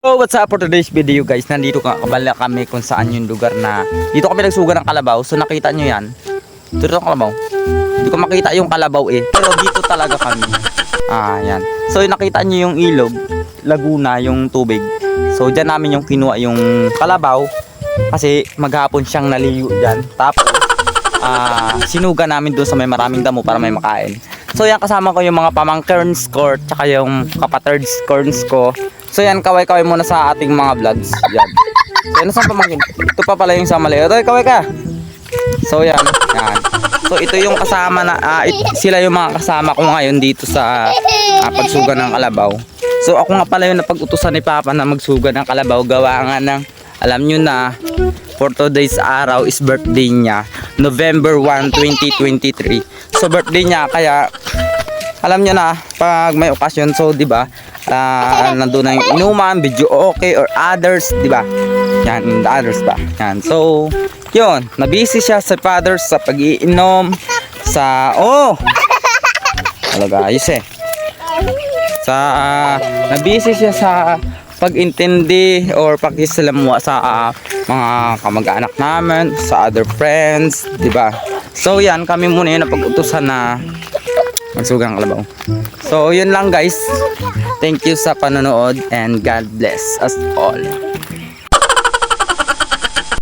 So what's up for today's video guys, nandito kabala kami kung saan yung lugar na dito kami nagsuga ng kalabaw. So nakita nyo yan, dito ang kalabaw. Hindi ko makita yung kalabaw pero dito talaga kami. Yan. So nakita nyo yung ilog, Laguna yung tubig. So dyan namin yung kinuha yung kalabaw kasi maghapon siyang naliyo dyan. Tapos sinuga namin doon sa may maraming damo para may makain. So yan, kasama ko yung mga pamangkins ko tsaka yung kapaterds corns ko. So yan, kaway-kaway muna sa ating mga vlogs. Yan. So yan, saan pamangkin? Ito pa pala yung sa mali. Ito, kaway ka. So yan. Yan. So ito yung kasama na, sila yung mga kasama ko ngayon dito sa pagsuga ng kalabaw. So ako nga pala yung napag-utusan ni Papa na magsuga ng kalabaw. Gawa nga ng, alam nyo na, for today's araw is birthday niya. November 1, 2023. So birthday niya, kaya alam nyo na, pag may okasyon, so di ba, nandun na yung inuman, video okay, or others, di ba? Yan, others ba? Yan, so, yun, nabisi siya sa fathers sa pag-iinom, sa, talaga, ayos eh. Nabisi siya sa pag-intindi or pakisalamuha sa mga kamag-anak namin, sa other friends, di ba? So yan, kami muna yung napag-utusan na magsugang kalabaw. So yun lang guys. Thank you sa panonood and God bless us all.